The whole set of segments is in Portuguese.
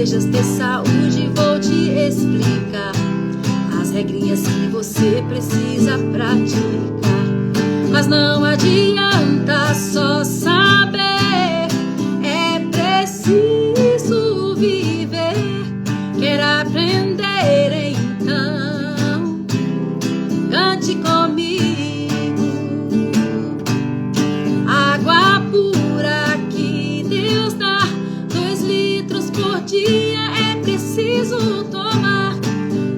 desejas ter saúde, vou te explicar as regrinhas que você precisa praticar. Mas não adianta só saber, é preciso viver. Quer aprender então? Cante comigo. Água pura que Deus dá, 2 litros por dia é preciso tomar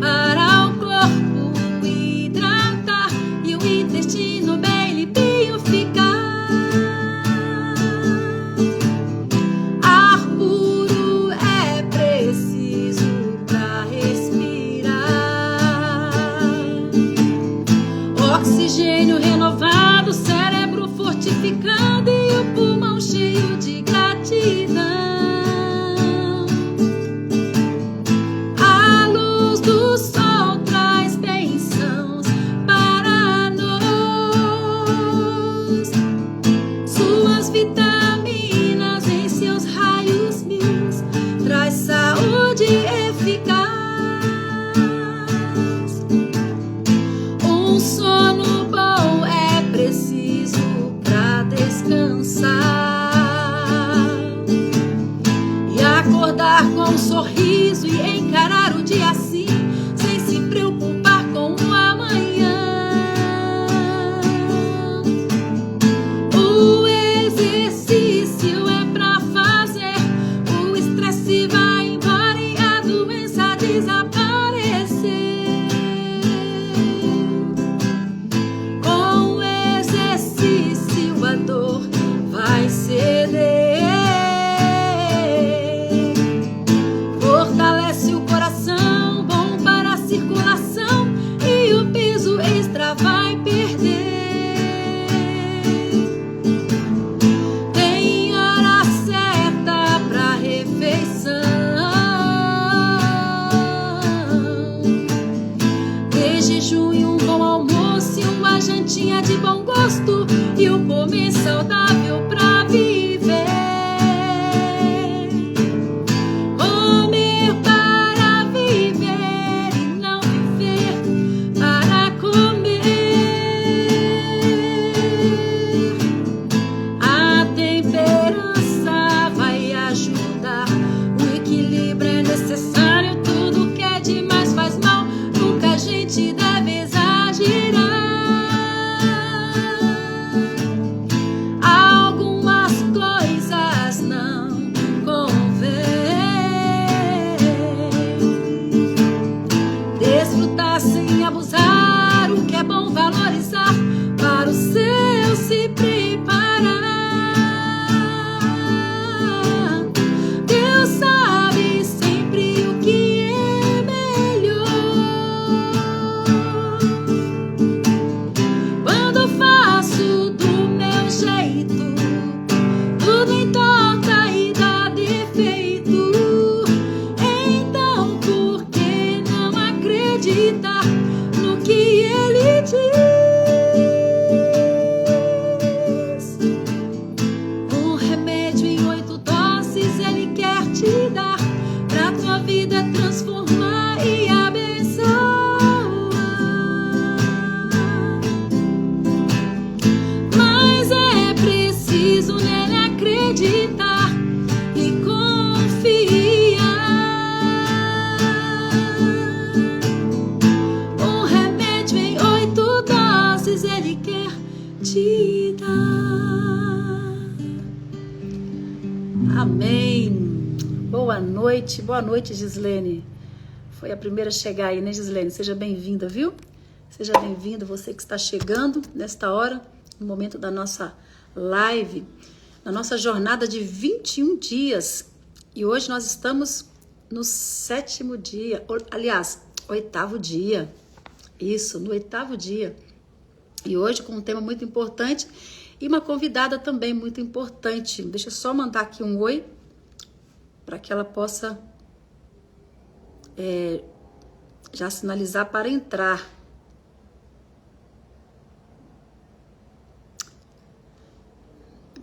para o corpo hidratar e o intestino bem limpinho ficar. Ar puro é preciso para respirar. Oxigênio renovado, cérebro fortificado e o pulmão cheio de gratidão. A luz do sol traz bênçãos para nós. Suas vitaminas em seus raios mil traz saúde eficaz. Um sono bom é preciso para descansar e acordar com um sorriso e encarar o dia assim, sem se preocupar com o amanhã. O exercício é pra fazer, o estresse vai embora e a doença desaparecer. Com o exercício a dor vai ceder. Fortalece o coração, bom para a circulação e o peso extra vai perder. Tem hora certa pra refeição. De jejum e um bom almoço e uma jantinha de bom gosto e um comer saudável pra viver. Comer para viver e não viver para comer. A temperança vai ajudar, o equilíbrio é necessário, tudo que é demais faz mal, nunca a gente deve exagerar. Algumas coisas não convém. Desfrutar sem abusar, o que é bom valorizar, para o seu se preparar. Deus sabe sempre o que é melhor. Quando faço do meu jeito, tudo entorta e dá defeito. Então por que não acreditar no que ele diz? Um remédio em 8 doses ele quer te dar, pra tua vida transformar e abençoar. Mas é preciso nele acreditar e confiar. Um remédio em 8 doses ele quer te dar. Amém. Boa noite, Gislene. Foi a primeira a chegar aí, né, Gislene? Seja bem-vinda, viu? Seja bem-vindo, você que está chegando nesta hora, no momento da nossa live, na nossa jornada de 21 dias. E hoje nós estamos no 7º dia, aliás, 8º dia. Isso, no 8º dia. E hoje com um tema muito importante e uma convidada também muito importante. Deixa eu só mandar aqui um oi para que ela possa já sinalizar para entrar.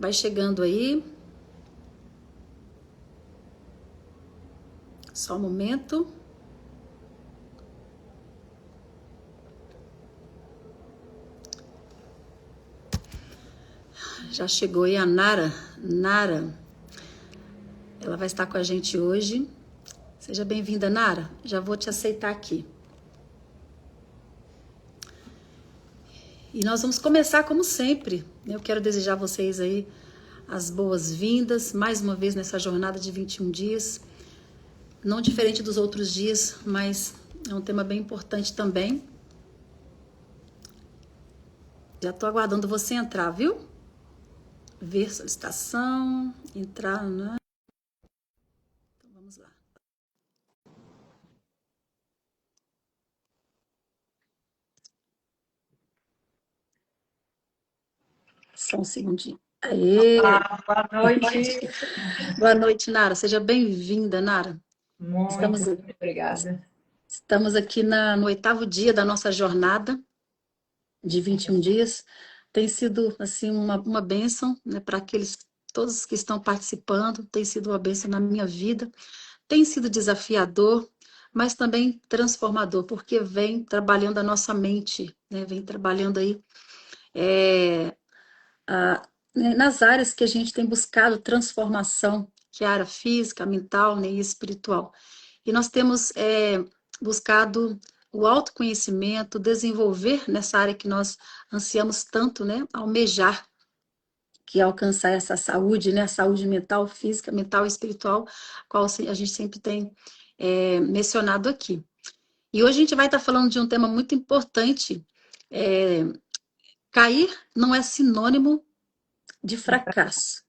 Vai chegando aí. Só um momento. Já chegou aí a Nara. Nara, ela vai estar com a gente hoje. Seja bem-vinda, Nara. Já vou te aceitar aqui. E nós vamos começar como sempre. Eu quero desejar a vocês aí as boas-vindas, mais uma vez nessa jornada de 21 dias. Não diferente dos outros dias, mas é um tema bem importante também. Já estou aguardando você entrar, viu? Ver solicitação, entrar, né? Então vamos lá. Só um segundinho. Aê! Olá, boa noite. Boa noite, Nara. Seja bem-vinda, Nara. Muito, Estamos, muito obrigada. estamos aqui no 8º dia da nossa jornada de 21 dias. Tem sido assim uma bênção, né, para todos que estão participando. Tem sido uma bênção na minha vida. Tem sido desafiador, mas também transformador, porque vem trabalhando a nossa mente, né? Vem trabalhando aí nas áreas que a gente tem buscado transformação, que é a área física, mental, né, e espiritual. E nós temos buscado o autoconhecimento, desenvolver nessa área que nós ansiamos tanto, né, almejar, que é alcançar essa saúde, né, a saúde mental, física, mental e espiritual, qual a gente sempre tem mencionado aqui. E hoje a gente vai estar falando de um tema muito importante. Cair não é sinônimo de fracasso.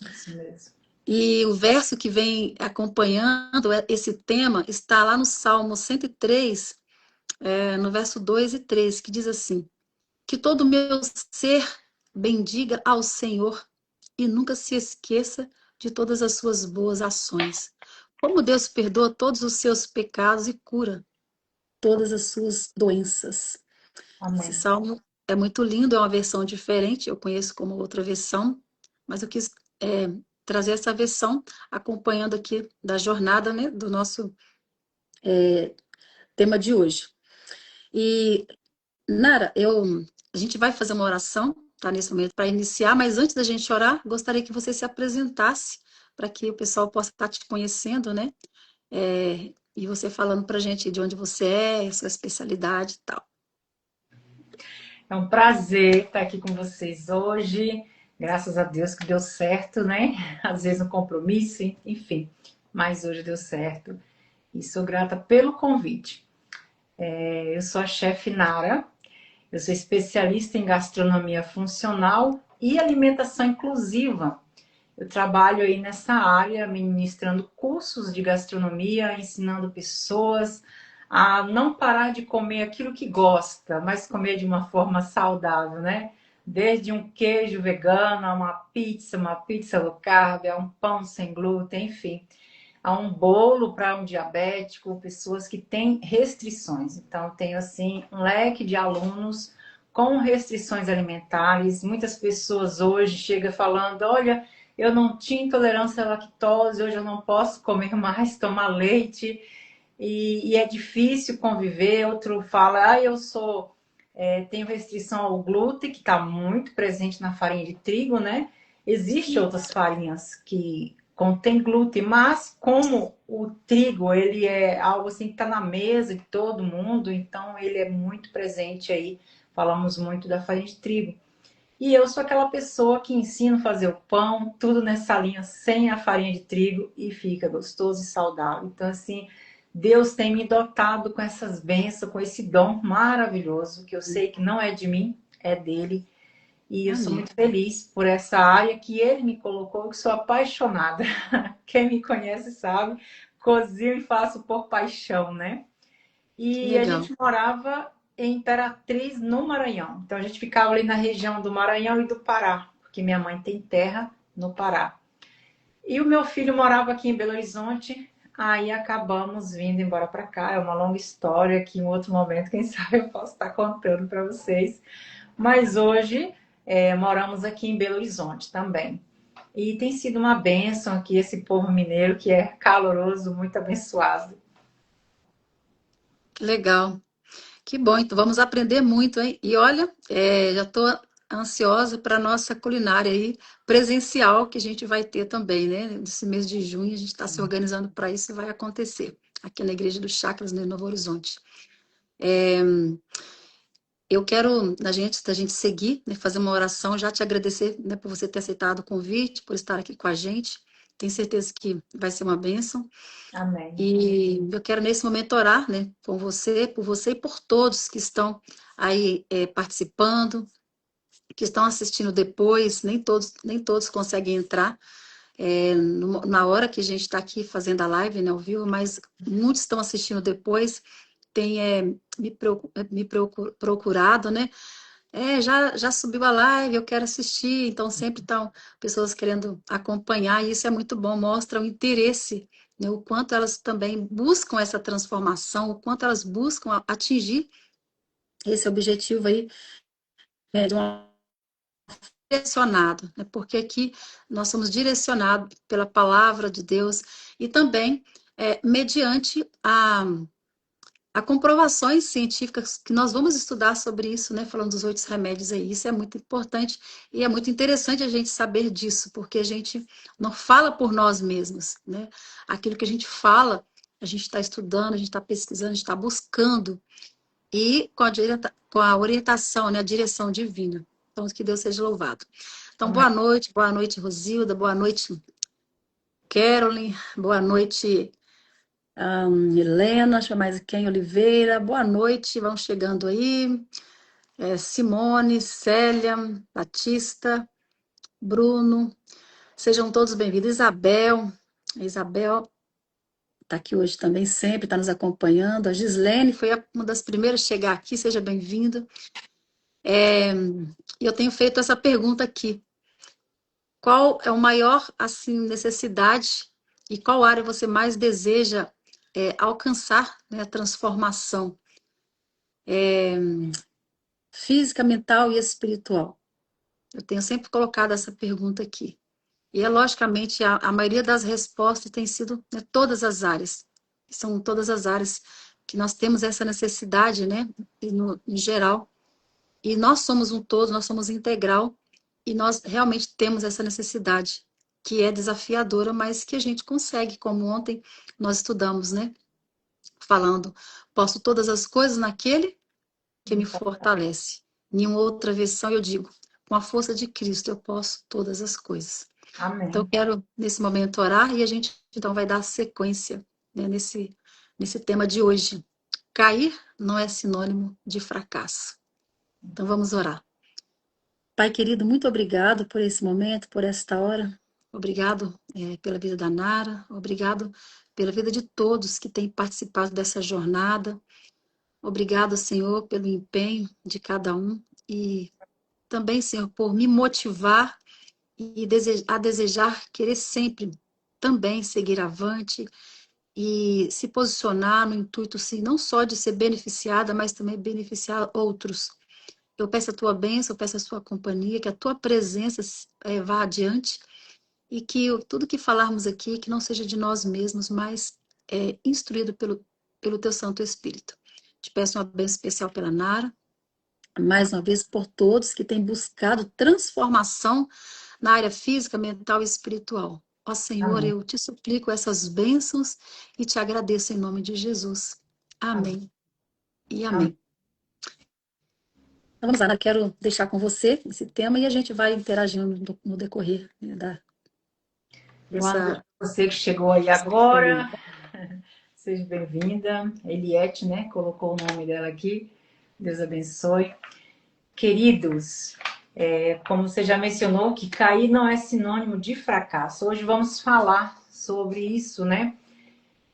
Isso mesmo. E o verso que vem acompanhando esse tema está lá no Salmo 103, no verso 2 e 3, que diz assim: que todo o meu ser bendiga ao Senhor e nunca se esqueça de todas as suas boas ações. Como Deus perdoa todos os seus pecados e cura todas as suas doenças. Esse Amém. salmo é muito lindo, é uma versão diferente, eu conheço como outra versão, mas eu quis trazer essa versão acompanhando aqui da jornada, né, do nosso tema de hoje. E, Nara, a gente vai fazer uma oração, tá, nesse momento, para iniciar, mas antes da gente orar, gostaria que você se apresentasse, para que o pessoal possa estar te conhecendo, né? E você falando para a gente de onde você é, sua especialidade e tal. É um prazer estar aqui com vocês hoje. Graças a Deus que deu certo, né? Às vezes um compromisso, enfim. Mas hoje deu certo. E sou grata pelo convite. Eu sou a chefe Nara. Eu sou especialista em gastronomia funcional e alimentação inclusiva. Eu trabalho aí nessa área, ministrando cursos de gastronomia, ensinando pessoas a não parar de comer aquilo que gosta, mas comer de uma forma saudável, né? Desde um queijo vegano, a uma pizza low carb, a um pão sem glúten, enfim, a um bolo para um diabético, pessoas que têm restrições. Então, tenho assim um leque de alunos com restrições alimentares. Muitas pessoas hoje chegam falando: olha, eu não tinha intolerância à lactose, hoje eu não posso comer mais, tomar leite, e é difícil conviver. Outro fala: eu tenho restrição ao glúten, que está muito presente na farinha de trigo, né? Existem outras farinhas que contém glúten, mas como o trigo, ele é algo assim que está na mesa de todo mundo, então ele é muito presente aí. Falamos muito da farinha de trigo. E eu sou aquela pessoa que ensino a fazer o pão, tudo nessa linha, sem a farinha de trigo, e fica gostoso e saudável. Então, assim, Deus tem me dotado com essas bênçãos, com esse dom maravilhoso, que eu sei que não é de mim, é dele. E eu sou Amém. muito feliz por essa área que ele me colocou, que sou apaixonada. Quem me conhece sabe, cozinho e faço por paixão, né? Que E a legal. gente morava em Imperatriz, no Maranhão. Então a gente ficava ali na região do Maranhão e do Pará, porque minha mãe tem terra no Pará. E o meu filho morava aqui em Belo Horizonte, aí acabamos vindo embora para cá. É uma longa história que em outro momento, quem sabe, eu posso estar contando para vocês. Mas hoje moramos aqui em Belo Horizonte também. E tem sido uma bênção aqui esse povo mineiro que é caloroso, muito abençoado. Legal. Que bom, então vamos aprender muito, hein? E olha, já estou ansiosa para a nossa culinária aí presencial que a gente vai ter também, né? Nesse mês de junho, a gente está se organizando para isso e vai acontecer aqui na Igreja dos Chakras, no Novo Horizonte. Eu quero, da gente seguir, né, fazer uma oração, já te agradecer, né, por você ter aceitado o convite, por estar aqui com a gente. Tenho certeza que vai ser uma bênção. Amém. E eu quero nesse momento orar, né, com você e por todos que estão aí participando, que estão assistindo depois. Nem todos conseguem entrar na hora que a gente está aqui fazendo a live, né, ao vivo, mas muitos estão assistindo depois, têm procurado, né? Já subiu a live, eu quero assistir. Então, sempre estão pessoas querendo acompanhar, e isso é muito bom, mostra o interesse, né, o quanto elas também buscam essa transformação, o quanto elas buscam atingir esse objetivo aí, de um direcionado, né, porque aqui nós somos direcionados pela palavra de Deus e também mediante a comprovações científicas que nós vamos estudar sobre isso, né? Falando dos 8 remédios aí. Isso é muito importante e é muito interessante a gente saber disso, porque a gente não fala por nós mesmos, né? Aquilo que a gente fala, a gente está estudando, a gente está pesquisando, a gente está buscando e com a orientação, né? A direção divina. Então, que Deus seja louvado. Então, Amém. boa noite, Rosilda, boa noite, Carolyn, boa noite, Helena, chama mais quem? Oliveira, boa noite, vão chegando aí. Simone, Célia, Batista, Bruno, sejam todos bem-vindos. Isabel está aqui hoje também, sempre está nos acompanhando. A Gislene foi uma das primeiras a chegar aqui, seja bem-vinda. E eu tenho feito essa pergunta aqui: qual é o maior, assim, necessidade e qual área você mais deseja alcançar, né, a transformação física, mental e espiritual? Eu tenho sempre colocado essa pergunta aqui. E logicamente, a maioria das respostas tem sido, né, todas as áreas. São todas as áreas que nós temos essa necessidade, né, em geral. E nós somos um todo, nós somos integral, e nós realmente temos essa necessidade, que é desafiadora, mas que a gente consegue, como ontem nós estudamos, né, falando, posso todas as coisas naquele que me fortalece. Em uma outra versão eu digo, com a força de Cristo eu posso todas as coisas. Então, eu Amém. quero, nesse momento, orar e a gente, então, vai dar sequência, né, nesse tema de hoje. Cair não é sinônimo de fracasso. Então, vamos orar. Pai querido, muito obrigado por esse momento, por esta hora. Obrigado, pela vida da Nara. Obrigado pela vida de todos que têm participado dessa jornada. Obrigado, Senhor, pelo empenho de cada um. E também, Senhor, por me motivar e a desejar querer sempre também seguir avante e se posicionar no intuito, sim, não só de ser beneficiada, mas também beneficiar outros. Eu peço a tua bênção, eu peço a sua companhia, que a tua presença vá adiante e que tudo que falarmos aqui, que não seja de nós mesmos, mas instruído pelo teu Santo Espírito. Te peço uma bênção especial pela Nara, mais uma vez por todos que têm buscado transformação na área física, mental e espiritual. Ó Senhor, Amém. eu te suplico essas bênçãos e te agradeço em nome de Jesus. Amém. Amém e Amém. amém. Então, vamos lá, eu quero deixar com você esse tema e a gente vai interagindo no decorrer, né, Boa noite dessa a você que chegou aí agora. Seja bem-vinda. Eliette, né? Colocou o nome dela aqui. Deus abençoe. Queridos, como você já mencionou, que cair não é sinônimo de fracasso. Hoje vamos falar sobre isso, né?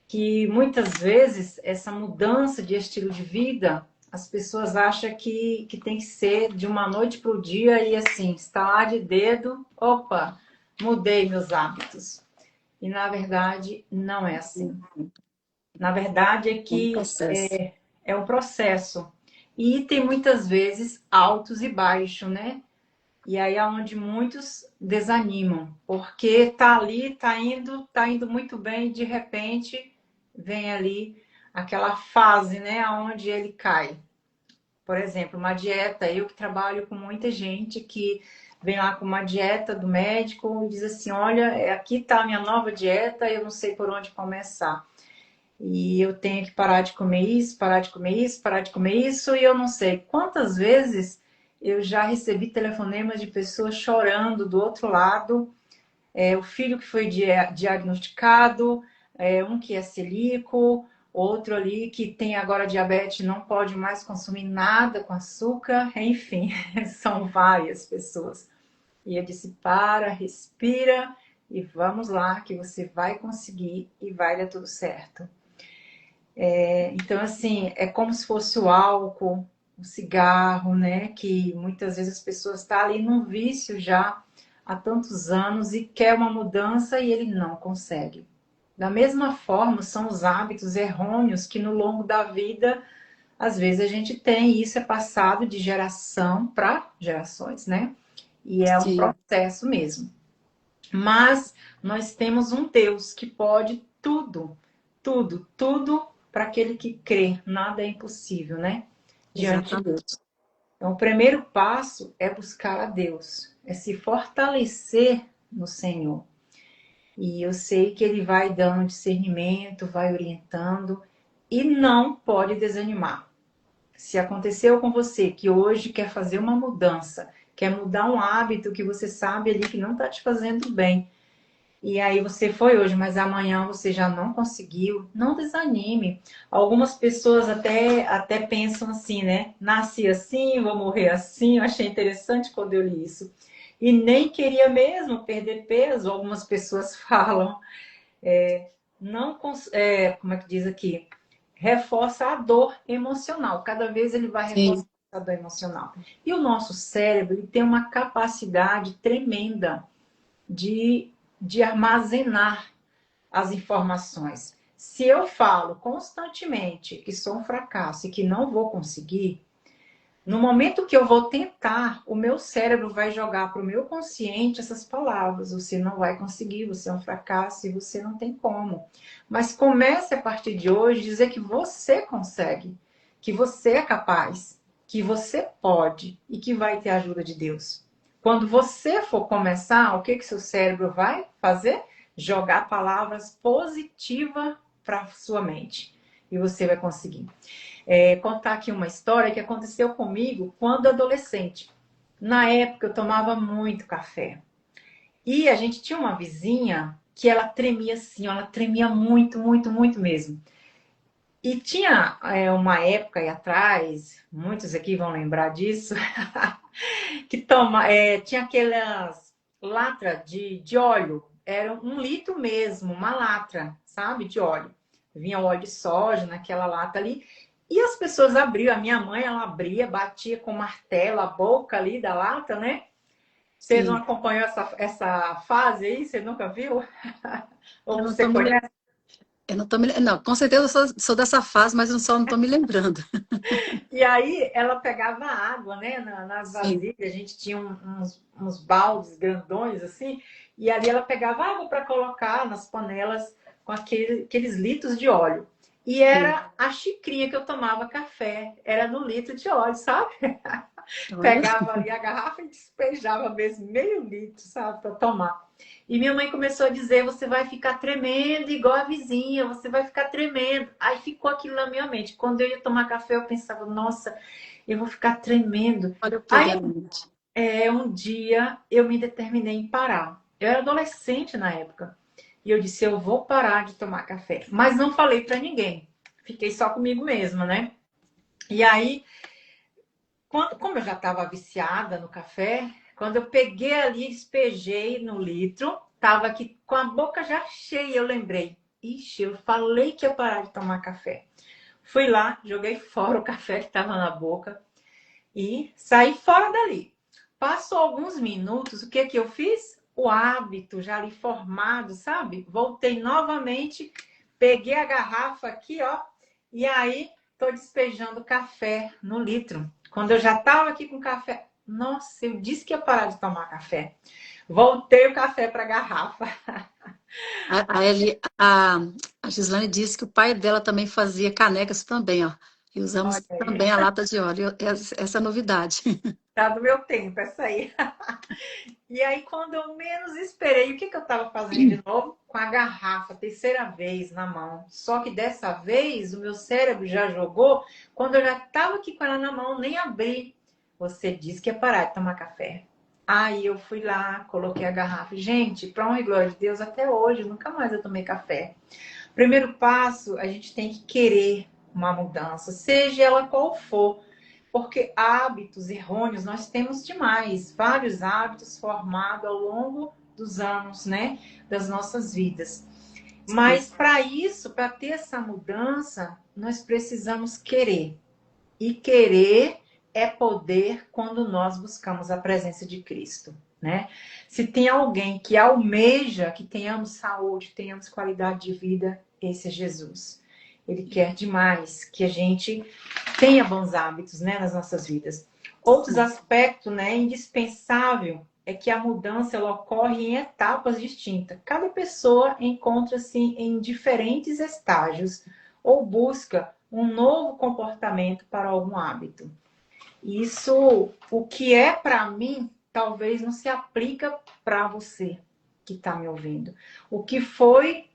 Que muitas vezes essa mudança de estilo de vida, as pessoas acham que tem que ser de uma noite para o dia e assim, estalar de dedo, opa, mudei meus hábitos. E na verdade, não é assim. Na verdade, é um que processo. é um processo. E tem muitas vezes altos e baixos, né? E aí é onde muitos desanimam, porque tá ali, tá indo muito bem, e de repente vem ali aquela fase, né, onde ele cai. Por exemplo, uma dieta, eu que trabalho com muita gente que vem lá com uma dieta do médico e diz assim, olha, aqui tá a minha nova dieta, eu não sei por onde começar. E eu tenho que parar de comer isso, parar de comer isso, parar de comer isso, e eu não sei quantas vezes eu já recebi telefonemas de pessoas chorando do outro lado, o filho que foi diagnosticado, um que é celíaco, outro ali que tem agora diabetes, não pode mais consumir nada com açúcar, enfim, são várias pessoas. E eu disse, para, respira e vamos lá, que você vai conseguir e vai dar tudo certo. Então, assim, é como se fosse o álcool, o cigarro, né? Que muitas vezes as pessoas estão ali num vício já há tantos anos e quer uma mudança e ele não consegue. Da mesma forma, são os hábitos errôneos que no longo da vida, às vezes a gente tem, e isso é passado de geração para gerações, né? E é um Sim, processo mesmo. Mas nós temos um Deus que pode tudo, tudo, tudo para aquele que crê. Nada é impossível, né? Diante de Deus. exatamente. Então, o primeiro passo é buscar a Deus, é se fortalecer no Senhor. E eu sei que Ele vai dando discernimento, vai orientando e não pode desanimar. Se aconteceu com você que hoje quer fazer uma mudança, quer mudar um hábito que você sabe ali que não está te fazendo bem, e aí você foi hoje, mas amanhã você já não conseguiu, não desanime. Algumas pessoas até pensam assim, né? Nasci assim, vou morrer assim. Eu achei interessante quando eu li isso. E nem queria mesmo perder peso. Algumas pessoas falam, não, como é que diz aqui? Reforça a dor emocional. Cada vez ele vai Sim, reforçar a dor emocional. E o nosso cérebro ele tem uma capacidade tremenda de, de armazenar as informações. Se eu falo constantemente que sou um fracasso e que não vou conseguir, no momento que eu vou tentar, o meu cérebro vai jogar para o meu consciente essas palavras. Você não vai conseguir, você é um fracasso e você não tem como. Mas comece a partir de hoje a dizer que você consegue, que você é capaz, que você pode e que vai ter a ajuda de Deus. Quando você for começar, o que seu cérebro vai fazer? Jogar palavras positivas para sua mente. E você vai conseguir contar aqui uma história que aconteceu comigo quando adolescente. Na época eu tomava muito café. E a gente tinha uma vizinha que ela tremia assim, ela tremia muito, muito, muito mesmo. E tinha uma época aí atrás, muitos aqui vão lembrar disso, que tinha aquelas latra de óleo, era 1 litro mesmo, uma latra, sabe, de óleo. Vinha óleo de soja naquela lata ali, e as pessoas abriam, a minha mãe, ela abria, batia com martelo a boca ali da lata, né? Você não sim. acompanhou essa fase aí? Você nunca viu? Ou Eu não você tô me, lem- conhece? eu não tô me, lem- Não, com certeza eu sou dessa fase, mas eu só não tô me lembrando. E aí ela pegava água, né, nas Sim, vasilhas, a gente tinha uns baldes grandões assim, e ali ela pegava água para colocar nas panelas com aqueles litros de óleo. E sim. era a xicrinha que eu tomava café, era no litro de óleo, sabe? Olha, Pegava ali a garrafa e despejava mesmo meio litro, sabe, para tomar. E minha mãe começou a dizer: você vai ficar tremendo igual a vizinha, você vai ficar tremendo. Aí ficou aquilo na minha mente. Quando eu ia tomar café, eu pensava: nossa, eu vou ficar tremendo. olha o Aí poder da mente. um dia eu me determinei em parar. Eu era adolescente na época. E eu disse: eu vou parar de tomar café. Mas não falei para ninguém. Fiquei só comigo mesma, né? E aí como eu já estava viciada no café, quando eu peguei ali, despejei no litro, estava aqui com a boca já cheia, eu lembrei. Ixi, eu falei que ia parar de tomar café. Fui lá, joguei fora o café que estava na boca e saí fora dali. Passou alguns minutos, o que que eu fiz? O hábito já ali formado, sabe? Voltei novamente, peguei a garrafa aqui, ó, e aí tô despejando café no litro. Quando eu já estava aqui com café, Nossa, eu disse que ia parar de tomar café. Voltei o café para a garrafa. A Gislane disse que o pai dela também fazia canecas também, ó. E usamos Olha aí, também a lata de óleo. Essa é a novidade. tá do meu tempo essa aí. E aí, quando eu menos esperei, o que que eu estava fazendo de novo? Com a garrafa, terceira vez na mão. Só que dessa vez, o meu cérebro já jogou, quando eu já estava aqui com ela na mão, nem abri. Você disse que ia parar de tomar café. Aí eu fui lá, coloquei a garrafa. Gente, para honra e glória de Deus, até hoje, nunca mais eu tomei café. Primeiro passo, a gente tem que querer uma mudança, seja ela qual for. Porque hábitos errôneos nós temos demais, vários hábitos formados ao longo dos anos, né, das nossas vidas. Mas para isso, para ter essa mudança, nós precisamos querer. E querer é poder quando nós buscamos a presença de Cristo, né? Se tem alguém que almeja que tenhamos saúde, tenhamos qualidade de vida, esse é Jesus. Ele quer demais que a gente tenha bons hábitos, né, nas nossas vidas. Outros aspectos, né, indispensável é que a mudança ela ocorre em etapas distintas. Cada pessoa encontra-se em diferentes estágios ou busca um novo comportamento para algum hábito. Isso, o que é para mim, talvez não se aplica para você que está me ouvindo. O que foi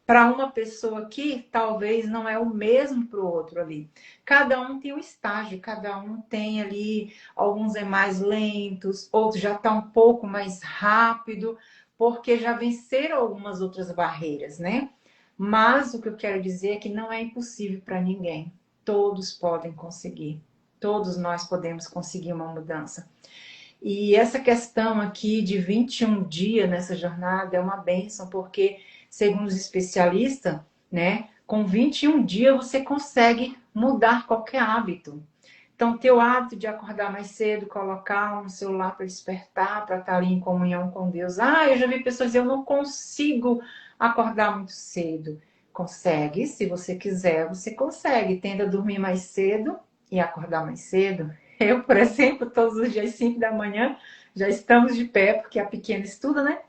para uma pessoa aqui, talvez não é o mesmo para o outro ali. Cada um tem um estágio, cada um tem ali, alguns é mais lentos, outros já está um pouco mais rápido, porque já venceram algumas outras barreiras, né? Mas o que eu quero dizer é que não é impossível para ninguém. Todos podem conseguir. Todos nós podemos conseguir uma mudança. E essa questão aqui de 21 dias nessa jornada é uma bênção, porque, segundo os especialistas, né, com 21 dias você consegue mudar qualquer hábito. Então, ter o hábito de acordar mais cedo, colocar um celular para despertar, para estar ali em comunhão com Deus. Ah, eu já vi pessoas dizer, eu não consigo acordar muito cedo. Consegue, se você quiser, você consegue. Tenta dormir mais cedo e acordar mais cedo. Eu, por exemplo, todos os dias, 5 da manhã, já estamos de pé, porque a pequena estuda, né?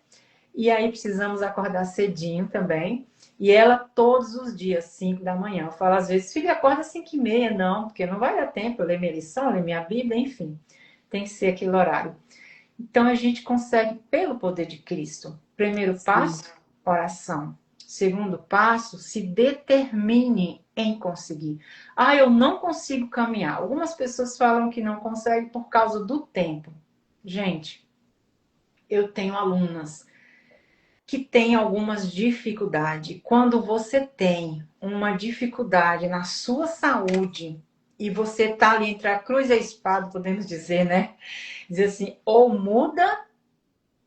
E aí precisamos acordar cedinho também. E ela todos os dias, 5 da manhã. Eu falo às vezes, filha, acorda 5h30. Não, porque não vai dar tempo. Eu ler minha lição, ler minha Bíblia, enfim. Tem que ser aquele horário. Então a gente consegue pelo poder de Cristo. Primeiro passo, oração. Segundo passo, se determine em conseguir. Ah, eu não consigo caminhar. Algumas pessoas falam que não conseguem por causa do tempo. Gente, eu tenho alunas que têm algumas dificuldades. Quando você tem uma dificuldade na sua saúde e você tá ali entre a cruz e a espada, podemos dizer, né? Dizer assim, ou muda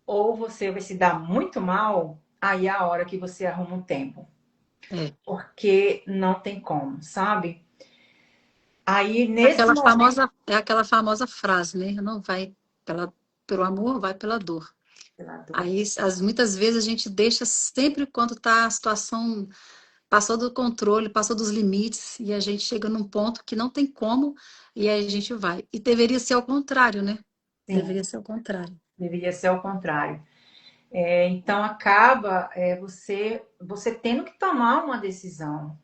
ou você vai se dar muito mal, aí é a hora que você arruma um tempo. É. Porque não tem como, sabe? Aí, nesse momento... É aquela famosa frase, né? Não vai pelo amor, vai pela dor. Aí, muitas vezes, a gente deixa sempre quando tá a situação passou do controle, passou dos limites, e a gente chega num ponto que não tem como, e aí a gente vai. E deveria ser ao contrário, né? Sim, Deveria ser ao contrário. deveria ser ao contrário. Então, acaba você tendo que tomar uma decisão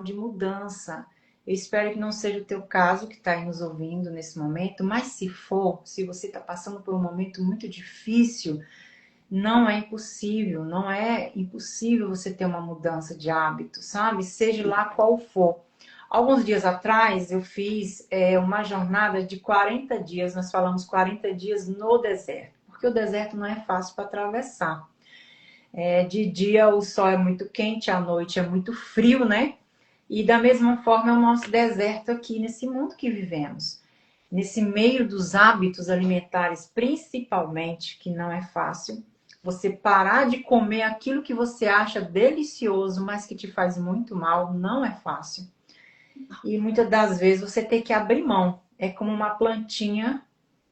de mudança. Eu espero que não seja o teu caso que está aí nos ouvindo nesse momento, mas se for, se você está passando por um momento muito difícil, não é impossível, não é impossível você ter uma mudança de hábito, sabe? Seja lá qual for. Alguns dias atrás eu fiz uma jornada de 40 dias, nós falamos 40 dias no deserto, porque o deserto não é fácil para atravessar. De dia o sol é muito quente, à noite é muito frio, né? E da mesma forma é o nosso deserto aqui nesse mundo que vivemos. Nesse meio dos hábitos alimentares, principalmente, que não é fácil, você parar de comer aquilo que você acha delicioso, mas que te faz muito mal, não é fácil. E muitas das vezes você tem que abrir mão. É como uma plantinha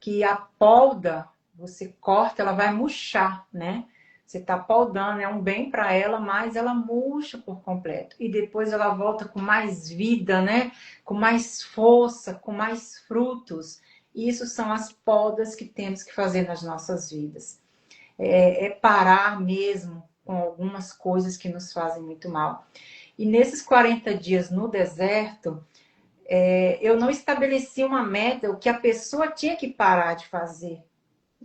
que a polda, você corta, ela vai murchar, né? Você está podando, é um bem para ela, mas ela murcha por completo. E depois ela volta com mais vida, né? Com mais força, com mais frutos. Isso são as podas que temos que fazer nas nossas vidas. É parar mesmo com algumas coisas que nos fazem muito mal. E nesses 40 dias no deserto, eu não estabeleci uma meta, o que a pessoa tinha que parar de fazer.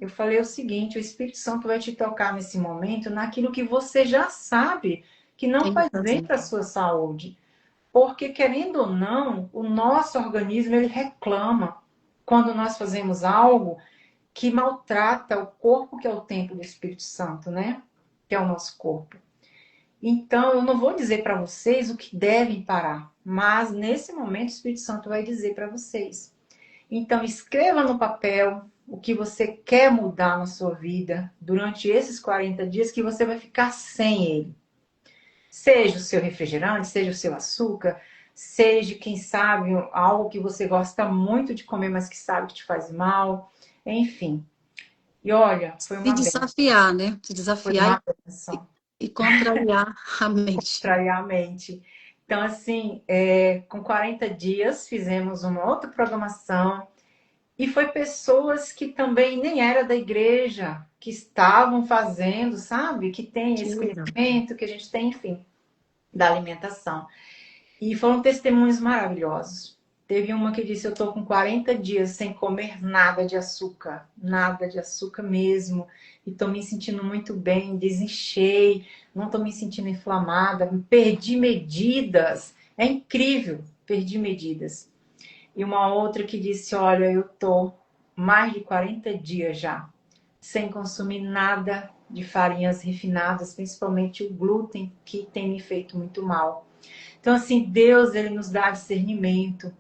Eu falei o seguinte: o Espírito Santo vai te tocar nesse momento naquilo que você já sabe que não Tem que faz bem fazer. para a sua saúde. Porque, querendo ou não, o nosso organismo ele reclama quando nós fazemos algo que maltrata o corpo, que é o templo do Espírito Santo, né? Que é o nosso corpo. Então, eu não vou dizer para vocês o que devem parar, mas nesse momento o Espírito Santo vai dizer para vocês. Então, escreva no papel o que você quer mudar na sua vida durante esses 40 dias que você vai ficar sem ele. Seja o seu refrigerante, seja o seu açúcar, seja, quem sabe, algo que você gosta muito de comer, mas que sabe que te faz mal. Enfim. E olha, Se desafiar, né? Se foi desafiar uma e, benção. e contrariar a mente. Trair a mente. Então, assim, com 40 dias fizemos uma outra programação e foi pessoas que também nem era da igreja, que estavam fazendo, sabe? Que tem Que esse legal. conhecimento que a gente tem, enfim, da alimentação. E foram testemunhos maravilhosos. Teve uma que disse: eu tô com 40 dias sem comer nada de açúcar mesmo, e tô me sentindo muito bem, desinchei, não tô me sentindo inflamada, perdi medidas. É incrível, perdi medidas. E uma outra que disse: olha, eu tô mais de 40 dias já sem consumir nada de farinhas refinadas, principalmente o glúten, que tem me feito muito mal. Então, assim, Deus, ele nos dá discernimento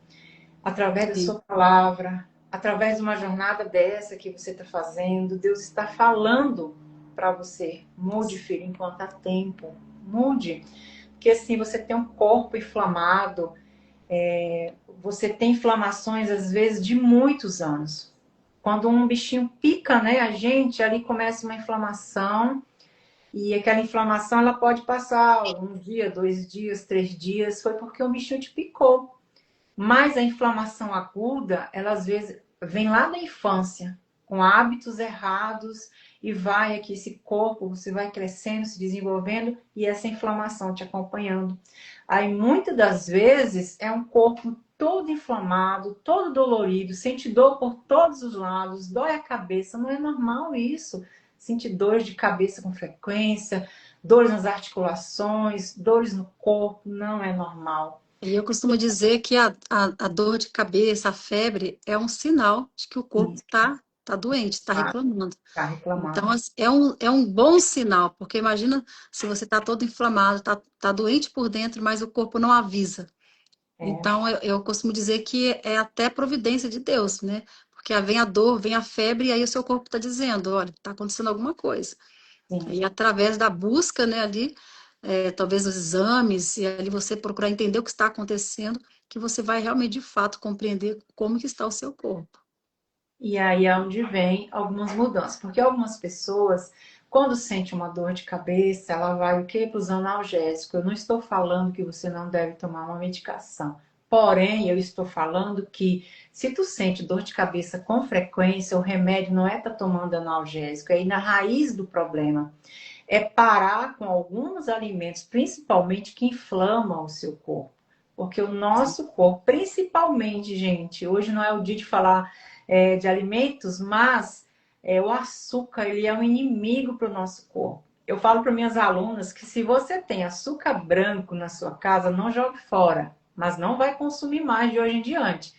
através da Sim. sua palavra, através de uma jornada dessa que você está fazendo. Deus está falando para você: mude, filho, enquanto há tempo. Mude. Porque, assim, você tem um corpo inflamado, você tem inflamações, às vezes, de muitos anos. Quando um bichinho pica, né, a gente, ali começa uma inflamação. E aquela inflamação, ela pode passar um dia, 2 dias, 3 dias, foi porque o bichinho te picou. Mas a inflamação aguda, ela às vezes vem lá da infância, com hábitos errados, e vai aqui esse corpo, você vai crescendo, se desenvolvendo, e essa inflamação te acompanhando. Aí muitas das vezes é um corpo todo inflamado, todo dolorido, sente dor por todos os lados, dói a cabeça, não é normal isso. Sentir dores de cabeça com frequência, dores nas articulações, dores no corpo, não é normal. E eu costumo dizer que a dor de cabeça, a febre, é um sinal de que o corpo Isso, tá doente, está tá, reclamando. tá Então, reclamando. é um bom sinal, porque imagina se você está todo inflamado, tá doente por dentro, mas o corpo não avisa. É, Então, eu costumo dizer que é até providência de Deus, né? Porque aí vem a dor, vem a febre, e aí o seu corpo está dizendo: olha, está acontecendo alguma coisa. sim. E através da busca, né, ali, talvez os exames, e ali você procurar entender o que está acontecendo, que você vai realmente, de fato, compreender como que está o seu corpo. E aí é onde vem algumas mudanças. Porque algumas pessoas, quando sente uma dor de cabeça, ela vai o quê? Para os analgésicos. Eu não estou falando que você não deve tomar uma medicação. Porém, eu estou falando que se tu sente dor de cabeça com frequência, o remédio não é estar tomando analgésico, é ir na raiz do problema. É parar com alguns alimentos, principalmente que inflamam o seu corpo. Porque o nosso corpo, principalmente, gente, hoje não é o dia de falar de alimentos, mas o açúcar, ele é um inimigo para o nosso corpo. Eu falo para minhas alunas que se você tem açúcar branco na sua casa, não jogue fora, mas não vai consumir mais de hoje em diante.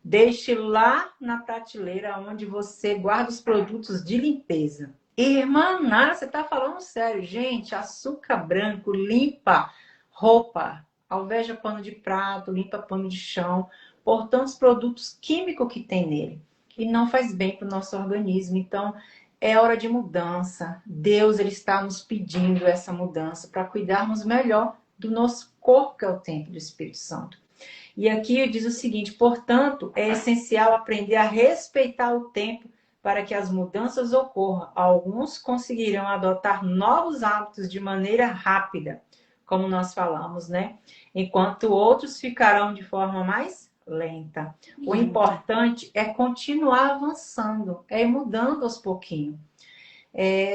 Deixe lá na prateleira onde você guarda os produtos de limpeza. Irmã Nara, você está falando sério. Gente, açúcar branco limpa roupa, alveja pano de prato, limpa pano de chão, por tantos produtos químicos que tem nele. E não faz bem para o nosso organismo. Então, é hora de mudança. Deus, ele está nos pedindo essa mudança para cuidarmos melhor do nosso corpo, que é o templo do Espírito Santo. E aqui diz o seguinte: portanto, é essencial aprender a respeitar o tempo para que as mudanças ocorram. Alguns conseguirão adotar novos hábitos de maneira rápida, como nós falamos, né? Enquanto outros ficarão de forma mais lenta. O importante é continuar avançando, é ir mudando aos pouquinhos.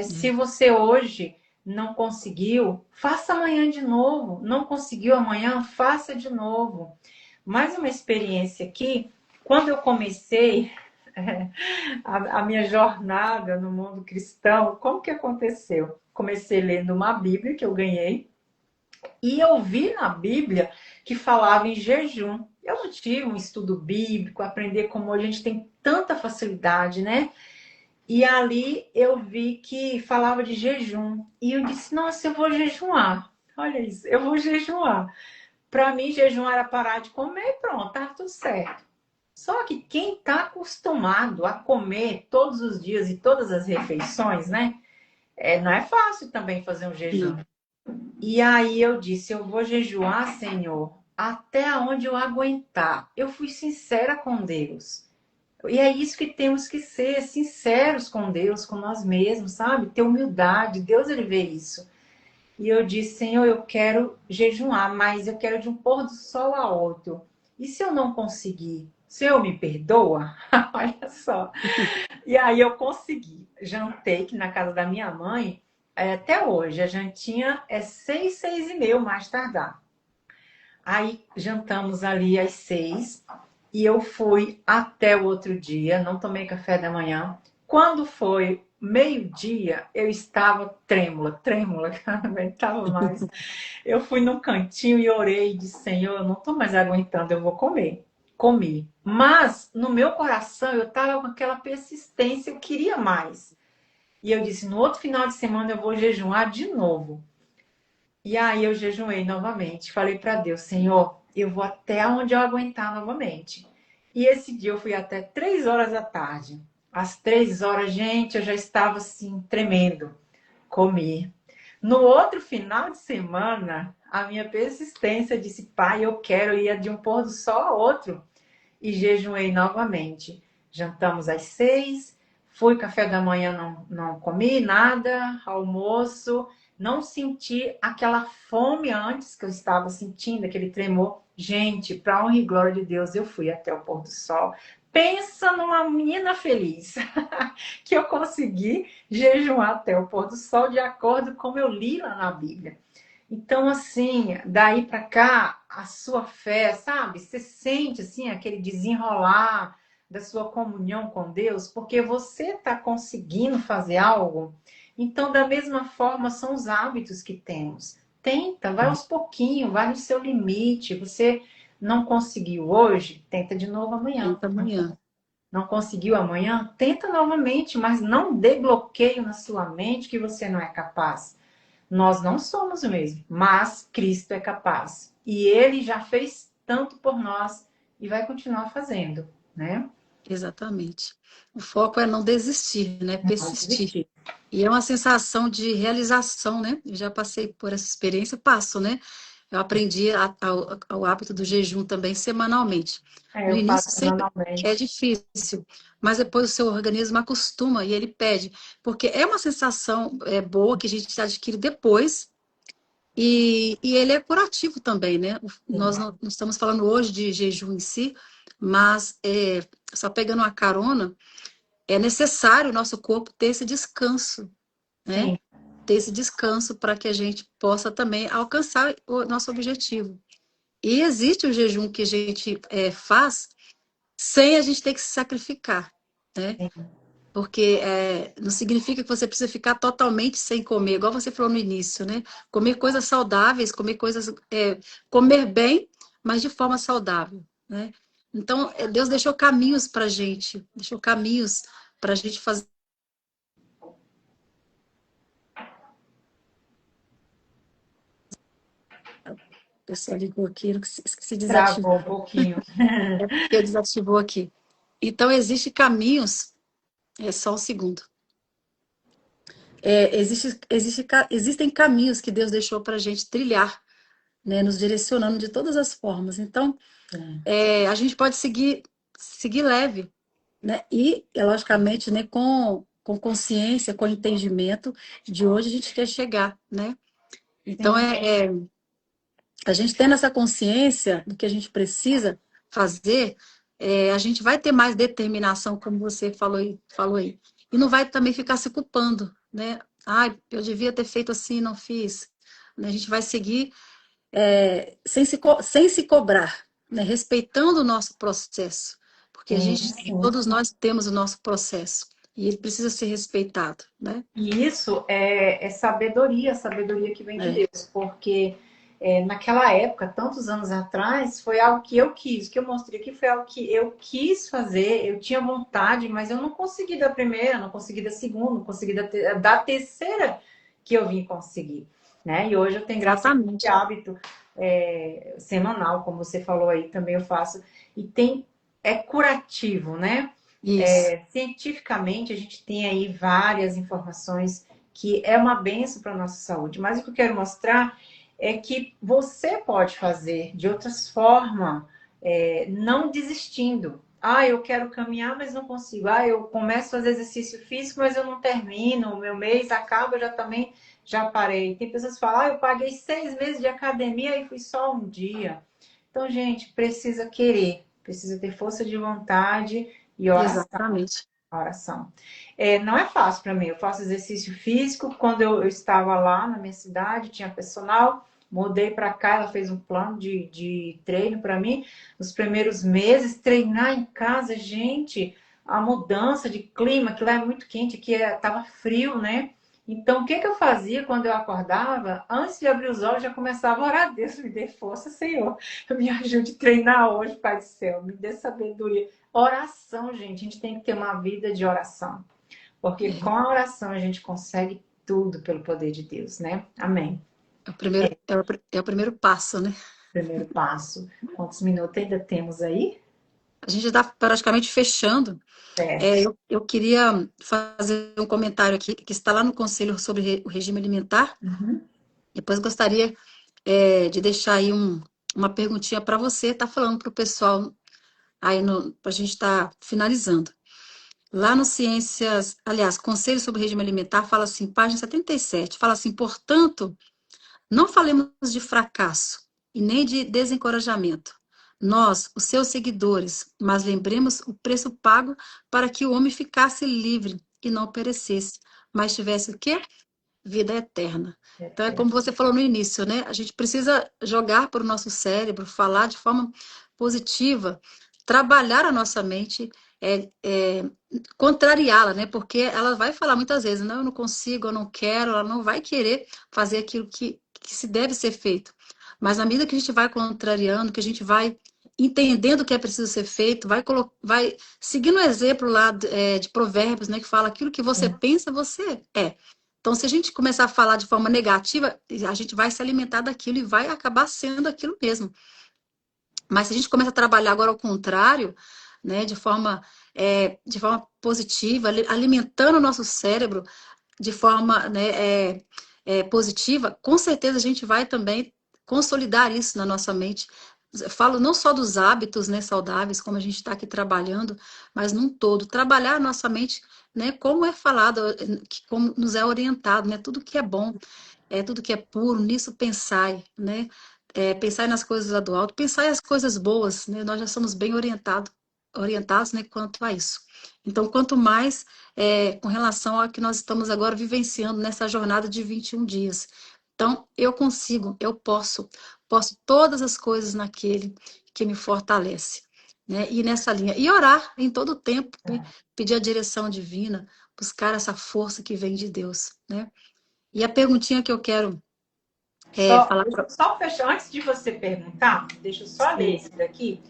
Se você hoje não conseguiu, faça amanhã de novo. Não conseguiu amanhã, faça de novo. Mais uma experiência aqui. Quando eu comecei a minha jornada no mundo cristão, como que aconteceu? Comecei lendo uma Bíblia que eu ganhei e eu vi na Bíblia que falava em jejum. Eu não tive um estudo bíblico, aprender como a gente tem tanta facilidade, né? E ali eu vi que falava de jejum. E eu disse, nossa, eu vou jejuar. Olha isso, eu vou jejuar. Para mim, jejum era parar de comer e pronto, tá tudo certo. Só que quem está acostumado a comer todos os dias e todas as refeições, né? Não é fácil também fazer um jejum. Não. E aí eu disse, eu vou jejuar, Senhor, até onde eu aguentar. Eu fui sincera com Deus. E é isso que temos que ser, sinceros com Deus, com nós mesmos, sabe? Ter humildade. Deus, ele vê isso. E eu disse, Senhor, eu quero jejuar, mas eu quero de um pôr do sol a outro. E se eu não conseguir? O Senhor me perdoa? Olha só. E aí eu consegui. Jantei que na casa da minha mãe, até hoje, a jantinha é 6, 6h30, mais tardar. Aí jantamos ali às 6 e eu fui até o outro dia, não tomei café da manhã. Quando foi meio-dia, eu estava trêmula, que eu não aguentava mais. Eu fui num cantinho e orei e disse, Senhor, eu não estou mais aguentando, eu vou comer. Comi. Mas no meu coração eu estava com aquela persistência, eu queria mais. E eu disse, no outro final de semana eu vou jejuar de novo. E aí eu jejuei novamente. Falei para Deus, Senhor, eu vou até onde eu aguentar novamente. E esse dia eu fui até 3 horas da tarde. Às 3 horas, gente, eu já estava assim, tremendo. Comi. No outro final de semana, a minha persistência disse, pai, eu quero ir de um pôr do sol a outro. E jejuei novamente. Jantamos às 6, fui café da manhã, não comi nada, almoço, não senti aquela fome antes que eu estava sentindo, aquele tremor. Gente, para honra e glória de Deus, eu fui até o pôr do sol. Pensa numa menina feliz que eu consegui jejuar até o pôr do sol de acordo com como eu li lá na Bíblia. Então, assim, daí para cá, a sua fé, sabe? Você sente, assim, aquele desenrolar da sua comunhão com Deus, porque você está conseguindo fazer algo. Então, da mesma forma, são os hábitos que temos. Tenta, vai aos pouquinhos, vai no seu limite. Você não conseguiu hoje, tenta de novo amanhã. Tenta amanhã. Não conseguiu amanhã, tenta novamente, mas não dê bloqueio na sua mente que você não é capaz. Nós não somos o mesmo, mas Cristo é capaz. E Ele já fez tanto por nós e vai continuar fazendo, né? Exatamente. O foco é não desistir, né? Não Persistir. desistir. E é uma sensação de realização, né? Eu já passei por essa experiência, passo, né? Eu aprendi ao hábito do jejum também semanalmente. No Eu início faço sempre é semanalmente. difícil, mas depois o seu organismo acostuma e ele pede, porque é uma sensação boa que a gente adquire depois e ele é curativo também, né? Nós não estamos falando hoje de jejum em si, mas só pegando uma carona, é necessário o nosso corpo ter esse descanso, né? Sim, Ter esse descanso para que a gente possa também alcançar o nosso objetivo. E existe o jejum que a gente faz sem a gente ter que se sacrificar, né? sim, Porque não significa que você precisa ficar totalmente sem comer, igual você falou no início, né? Comer coisas saudáveis, comer bem, mas de forma saudável, né? Então, Deus deixou caminhos para a gente, deixou caminhos para a gente fazer. O pessoal ligou aqui, eu esqueci de travou um desativar. pouquinho. É porque desativou aqui. Então, existem caminhos. Só um segundo. Existem caminhos que Deus deixou para a gente trilhar, né, nos direcionando de todas as formas. Então, Sim, a gente pode seguir leve, né? E, logicamente, né, com consciência, com entendimento de onde a gente quer chegar, né? Então, sim, a gente tendo essa consciência do que a gente precisa, fazer, a gente vai ter mais determinação, como você falou aí. E não vai também ficar se culpando, né? Ai, eu devia ter feito assim, não fiz. Né? A gente vai seguir sem se cobrar, né? Respeitando o nosso processo. Porque Sim, sim. todos nós temos o nosso processo. E ele precisa ser respeitado, né? E isso é sabedoria, sabedoria que vem de É, Deus, porque naquela época, tantos anos atrás, foi algo que eu quis, o que eu mostrei aqui foi algo que eu quis fazer, eu tinha vontade, mas eu não consegui da primeira, não consegui da segunda, não consegui da terceira que eu vim conseguir, né? E hoje eu tenho graças a esse exatamente. hábito semanal, como você falou aí, também eu faço, e é curativo, né? Isso. Cientificamente, a gente tem aí várias informações que é uma benção para a nossa saúde. Mas o que eu quero mostrar é que você pode fazer de outras formas, não desistindo. Ah, eu quero caminhar, mas não consigo. Ah, eu começo a fazer exercício físico, mas eu não termino. O meu mês acaba, eu já também já parei. Tem pessoas que falam, eu paguei 6 meses de academia e fui só um dia. Então, gente, precisa querer, precisa ter força de vontade e oração. Exatamente. Oração. Não é fácil para mim. Eu faço exercício físico. Quando eu estava lá na minha cidade, tinha personal. Mudei para cá, ela fez um plano de treino para mim. Nos primeiros meses, treinar em casa, gente, a mudança de clima, que lá é muito quente, aqui estava frio, né? Então, o que eu fazia quando eu acordava? Antes de abrir os olhos, já começava a orar. Deus, me dê força, Senhor. Me ajude a treinar hoje, Pai do céu. Me dê sabedoria. Oração, gente, a gente tem que ter uma vida de oração, porque com a oração a gente consegue tudo pelo poder de Deus, né? Amém. É o primeiro passo, né? Primeiro passo. Quantos minutos ainda temos aí? A gente está praticamente fechando. Certo. Eu queria fazer um comentário aqui, que está lá no Conselho sobre o Regime Alimentar. Uhum. Depois gostaria, de deixar aí uma perguntinha para você, tá falando para o pessoal aí, para a gente estar finalizando. Lá no Ciências, aliás, Conselho sobre o Regime Alimentar fala assim, página 77, fala assim, portanto, não falemos de fracasso e nem de desencorajamento. Nós, os seus seguidores, mas lembremos o preço pago para que o homem ficasse livre e não perecesse, mas tivesse o quê? Vida eterna. Então, é como você falou no início, né? A gente precisa jogar para o nosso cérebro, falar de forma positiva, trabalhar a nossa mente, contrariá-la, né? Porque ela vai falar muitas vezes, não, eu não consigo, eu não quero, ela não vai querer fazer aquilo que se deve ser feito. Mas na medida que a gente vai contrariando, que a gente vai entendendo o que é preciso ser feito, vai seguindo o exemplo lá de Provérbios, né? Que fala aquilo que você pensa, você é. Então, se a gente começar a falar de forma negativa, a gente vai se alimentar daquilo e vai acabar sendo aquilo mesmo. Mas se a gente começa a trabalhar agora ao contrário, né, de forma positiva, alimentando o nosso cérebro de forma, né, positiva, com certeza a gente vai também consolidar isso na nossa mente. Eu falo não só dos hábitos, né, saudáveis, como a gente está aqui trabalhando, mas num todo. Trabalhar a nossa mente, né, como é falado, como nos é orientado, né, tudo que é bom, tudo que é puro, nisso pensai, né? Pensar nas coisas lá do alto, pensar nas coisas boas, né? Nós já somos bem orientados, né, quanto a isso. Então, quanto mais com relação ao que nós estamos agora vivenciando nessa jornada de 21 dias. Então, eu consigo, posso todas as coisas naquele que me fortalece, né? E nessa linha. E orar em todo o tempo, né? Pedir a direção divina, buscar essa força que vem de Deus, né? E a perguntinha que eu quero falar Deixa para eu só fechar, antes de você perguntar, deixa eu só ler você. esse daqui.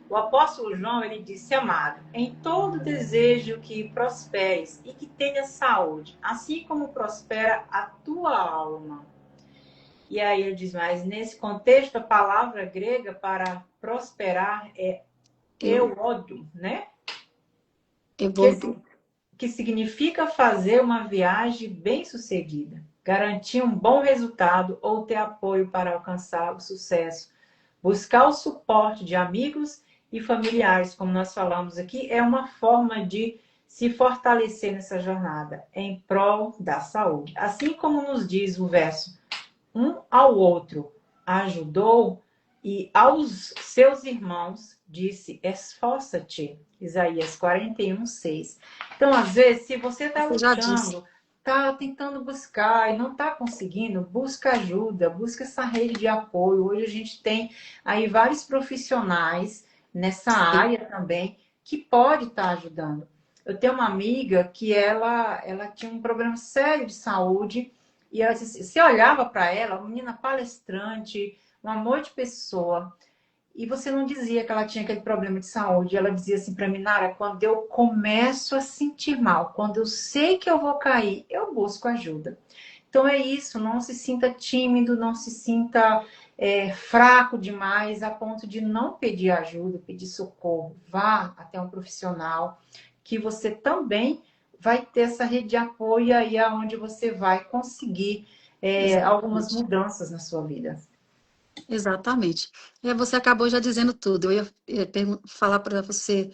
O apóstolo João, ele disse, amado, em todo desejo que prosperes e que tenha saúde, assim como prospera a tua alma. E aí ele diz, mas nesse contexto, a palavra grega para prosperar é Eu, euodo, né? eu Que, vou. que significa fazer uma viagem bem-sucedida, garantir um bom resultado ou ter apoio para alcançar o sucesso. Buscar o suporte de amigos e familiares, como nós falamos aqui, é uma forma de se fortalecer nessa jornada em prol da saúde. Assim como nos diz o verso, um ao outro ajudou, E aos seus irmãos disse, esforça-te. Isaías 41:6. Então, às vezes, se você está Você já disse. lutando, está tentando buscar e não está conseguindo, busca ajuda, busca essa rede de apoio. Hoje a gente tem aí vários profissionais nessa Sim. área também que pode estar ajudando. Eu tenho uma amiga que ela tinha um problema sério de saúde e ela, se olhava para ela, uma menina palestrante, um amor de pessoa, e você não dizia que ela tinha aquele problema de saúde. Ela dizia assim para mim, Nara, quando eu começo a sentir mal, quando eu sei que eu vou cair, eu busco ajuda. Então é isso, não se sinta tímido, não se sinta fraco demais a ponto de não pedir ajuda, pedir socorro. Vá até um profissional que você também vai ter essa rede de apoio aí aonde você vai conseguir algumas Exatamente. mudanças na sua vida. Exatamente. Você acabou já dizendo tudo. Eu ia falar para você,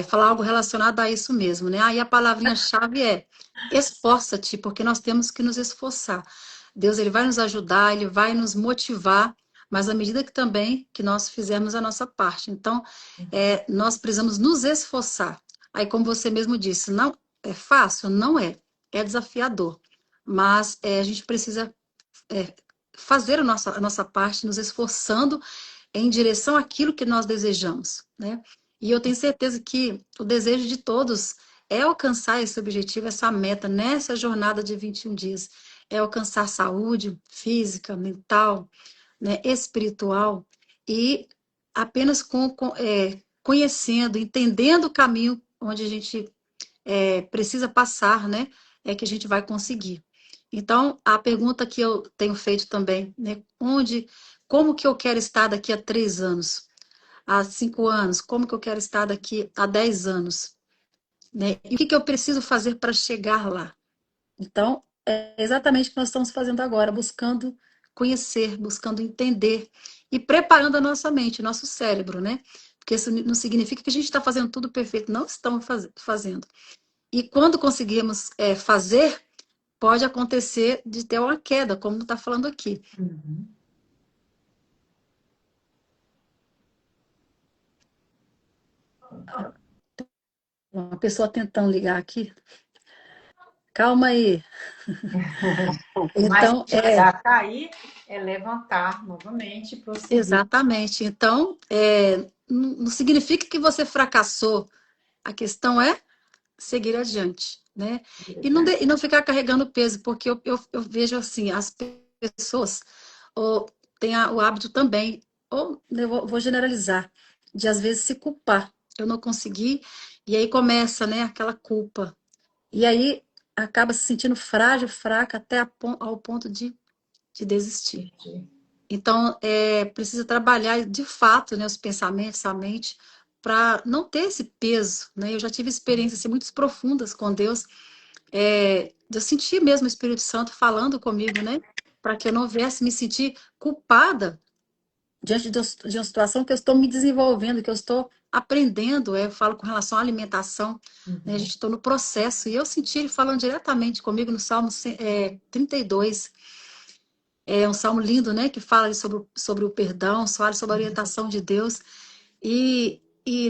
falar algo relacionado a isso mesmo, né? Aí a palavrinha-chave é esforça-te, porque nós temos que nos esforçar. Deus, ele vai nos ajudar, ele vai nos motivar, mas à medida que também que nós fizermos a nossa parte. Então, nós precisamos nos esforçar. Aí, como você mesmo disse, não é fácil? Não é. É desafiador. Mas a gente precisa é, fazer a nossa parte, nos esforçando em direção àquilo que nós desejamos, né? E eu tenho certeza que o desejo de todos é alcançar esse objetivo, essa meta, nessa jornada de 21 dias. É alcançar saúde física, mental, né, espiritual, e apenas conhecendo, entendendo o caminho onde a gente precisa passar, né, é que a gente vai conseguir. Então, a pergunta que eu tenho feito também, né, como que eu quero estar daqui a 3 anos, a 5 anos, como que eu quero estar daqui a 10 anos, né? E o que que eu preciso fazer para chegar lá? Então, é exatamente o que nós estamos fazendo agora, buscando conhecer, buscando entender e preparando a nossa mente, o nosso cérebro, né? Porque isso não significa que a gente está fazendo tudo perfeito, não estamos fazendo. E quando conseguimos fazer, pode acontecer de ter uma queda, como está falando aqui. Uhum. Uma pessoa tentando ligar aqui. Calma aí. Mas Então, chegar, cair, é levantar novamente, prosseguir. exatamente. Então, não significa que você fracassou. A questão é seguir adiante, né? E não ficar carregando peso, porque eu vejo assim, as pessoas ou, têm o hábito também, ou eu vou generalizar, de às vezes se culpar. Eu não consegui, e aí começa, né, aquela culpa. E aí acaba se sentindo frágil, fraca, até ao ponto de desistir. Então, precisa trabalhar de fato, né, os pensamentos, a mente, para não ter esse peso, né? Eu já tive experiências assim, muito profundas com Deus, de eu sentir mesmo o Espírito Santo falando comigo, né? Para que eu não viesse me sentir culpada diante de uma situação que eu estou me desenvolvendo, que eu estou aprendendo. Eu falo com relação à alimentação, né? A gente está no processo, e eu senti ele falando diretamente comigo no Salmo 32. É um salmo lindo, né? Que fala ali sobre o perdão, fala sobre a orientação de Deus. E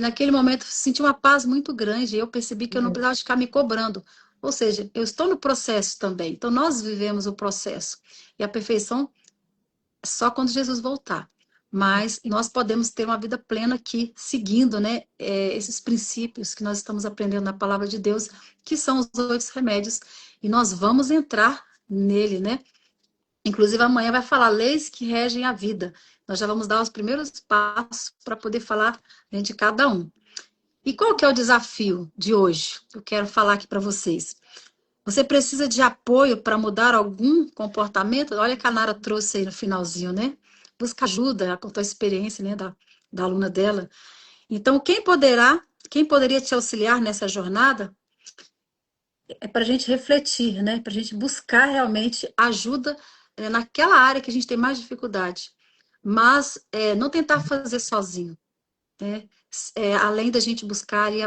naquele momento senti uma paz muito grande. E eu percebi que eu não precisava ficar me cobrando. Ou seja, eu estou no processo também. Então nós vivemos o processo. E a perfeição é só quando Jesus voltar. Mas nós podemos ter uma vida plena aqui, seguindo, né, esses princípios que nós estamos aprendendo na palavra de Deus, que são os 8 remédios. E nós vamos entrar nele, né? Inclusive, amanhã vai falar leis que regem a vida. Nós já vamos dar os primeiros passos para poder falar, né, de cada um. E qual que é o desafio de hoje? Eu quero falar aqui para vocês. Você precisa de apoio para mudar algum comportamento? Olha que a Nara trouxe aí no finalzinho, né? Busca ajuda, ela contou a experiência, né, da aluna dela. Então, quem poderia te auxiliar nessa jornada? É para a gente refletir, né? Para a gente buscar realmente ajuda naquela área que a gente tem mais dificuldade. Mas não tentar fazer sozinho, né? Além da gente buscar ali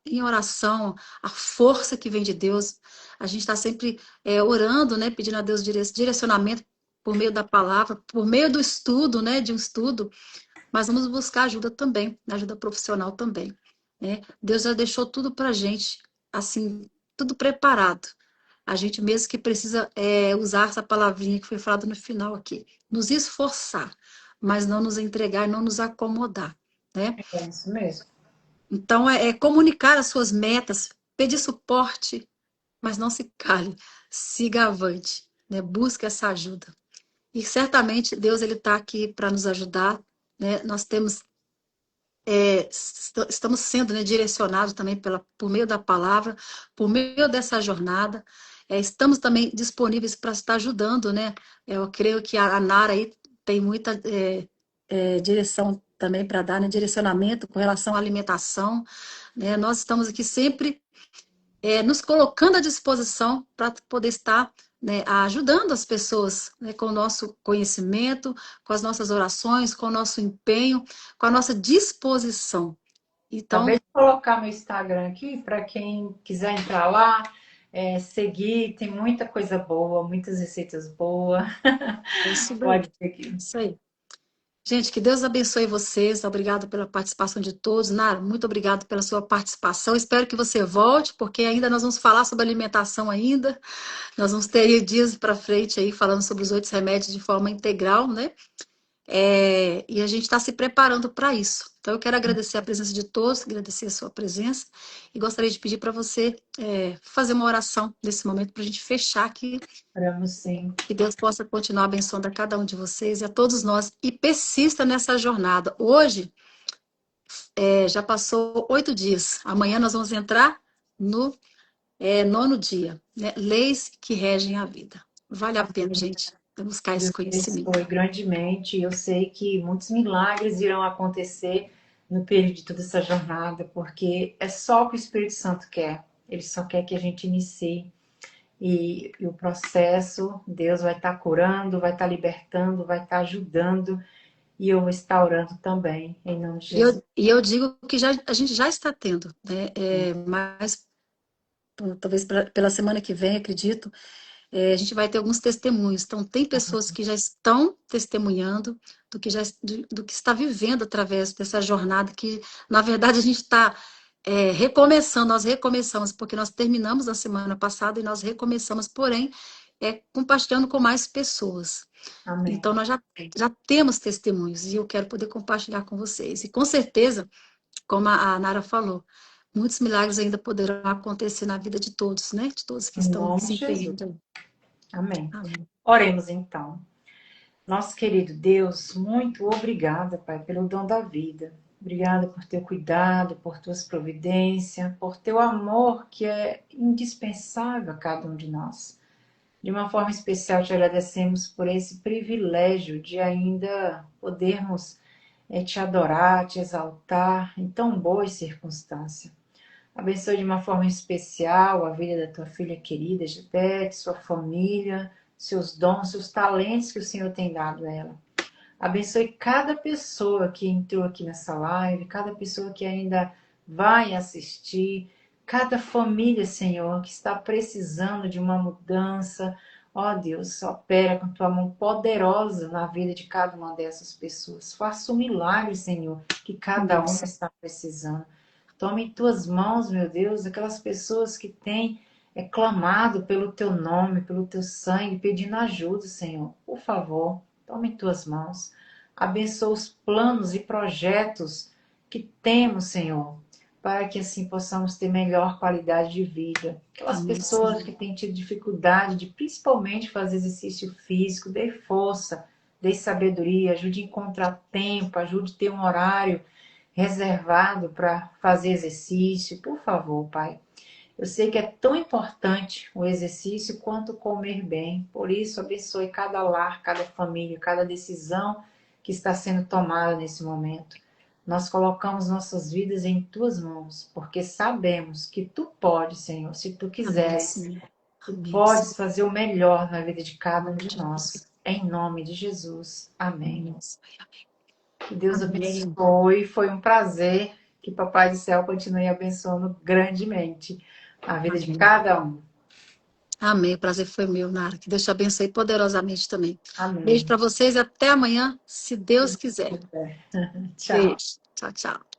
em oração a força que vem de Deus, a gente está sempre orando, né? Pedindo a Deus direcionamento por meio da palavra, por meio do estudo, né, de um estudo, mas vamos buscar ajuda também, ajuda profissional também, né? Deus já deixou tudo para a gente, assim, tudo preparado. A gente mesmo que precisa usar essa palavrinha que foi falada no final aqui, nos esforçar, mas não nos entregar, não nos acomodar, né? É isso mesmo. Então, é comunicar as suas metas, pedir suporte, mas não se cale, siga avante, né? Busque essa ajuda. E certamente Deus ele está aqui para nos ajudar, né? Nós temos estamos sendo, né, direcionados também por meio da palavra, por meio dessa jornada. Estamos também disponíveis para estar ajudando, né? Eu creio que a Nara aí tem muita direção também para dar, né? Direcionamento com relação à alimentação, né? Nós estamos aqui sempre nos colocando à disposição para poder estar, né, ajudando as pessoas, né, com o nosso conhecimento, com as nossas orações, com o nosso empenho, com a nossa disposição. Acabei Então, de colocar meu Instagram aqui para quem quiser entrar lá, seguir. Tem muita coisa boa, muitas receitas boas. é isso daí. Pode ver aqui. Isso aí. Gente, que Deus abençoe vocês. Obrigado pela participação de todos. Nara, muito obrigado pela sua participação. Espero que você volte, porque ainda nós vamos falar sobre alimentação ainda. Nós vamos ter aí dias para frente aí falando sobre os 8 remédios de forma integral, né? E a gente está se preparando para isso. Então, eu quero agradecer a presença de todos, agradecer a sua presença, e gostaria de pedir para você fazer uma oração nesse momento para a gente fechar aqui, Oramos sim. que Deus possa continuar abençoando a cada um de vocês e a todos nós, e persista nessa jornada. Hoje, já passou 8 dias, amanhã nós vamos entrar no 9º dia, né? Leis que regem a vida. Vale a pena, gente, buscar esse Deus conhecimento. abençoe grandemente. Eu sei que muitos milagres irão acontecer no período de toda essa jornada, porque é só o que o Espírito Santo quer. Ele só quer que a gente inicie. E o processo, Deus vai estar curando, vai estar libertando, vai estar ajudando. E eu vou estar orando também, em nome de Jesus. E eu digo que a gente já está tendo, né? Mas talvez pela semana que vem, acredito, a gente vai ter alguns testemunhos. Então, tem pessoas que já estão testemunhando do que está vivendo através dessa jornada, que, na verdade, a gente está recomeçando, nós recomeçamos, porque nós terminamos na semana passada e nós recomeçamos, porém, compartilhando com mais pessoas. Amém. Então, nós já temos testemunhos e eu quero poder compartilhar com vocês. E com certeza, como a Nara falou, muitos milagres ainda poderão acontecer na vida de todos, né? De todos que Em estão nome se de Jesus. empenhando. Amém. Amém. Oremos então. Nosso querido Deus, muito obrigada, Pai, pelo dom da vida. Obrigada por teu cuidado, por tuas providências, por teu amor que é indispensável a cada um de nós. De uma forma especial, te agradecemos por esse privilégio de ainda podermos te adorar, te exaltar em tão boas circunstâncias. Abençoe de uma forma especial a vida da tua filha querida, Gibete, sua família, seus dons, seus talentos que o Senhor tem dado a ela. Abençoe cada pessoa que entrou aqui nessa live, cada pessoa que ainda vai assistir, cada família, Senhor, que está precisando de uma mudança. Ó Deus, opera com tua mão poderosa na vida de cada uma dessas pessoas. Faça um milagre, Senhor, que cada uma está precisando. Tome em tuas mãos, meu Deus, aquelas pessoas que têm clamado pelo teu nome, pelo teu sangue, pedindo ajuda, Senhor. Por favor, tome em tuas mãos. Abençoa os planos e projetos que temos, Senhor, para que assim possamos ter melhor qualidade de vida. Aquelas Amém, pessoas Senhor. que têm tido dificuldade de principalmente fazer exercício físico, dê força, dê sabedoria, ajude a encontrar tempo, ajude a ter um horário reservado para fazer exercício, por favor, Pai. Eu sei que é tão importante o exercício quanto comer bem. Por isso, abençoe cada lar, cada família, cada decisão que está sendo tomada nesse momento. Nós colocamos nossas vidas em tuas mãos, porque sabemos que tu podes, Senhor, se tu Amém, quiseres, Senhor. tu Amém, podes Senhor. fazer o melhor na vida de Em cada um nome de de Jesus. nós. Em nome de Jesus. Amém. Amém. Que Deus Amém. abençoe. Foi um prazer. Que Papai do Céu continue abençoando grandemente a vida de Amém. cada um. Amém. O prazer foi meu, Nara. Que Deus te abençoe poderosamente também. Beijo Amém. para vocês e até amanhã, se Deus quiser. Tchau. Beijo. Tchau, tchau.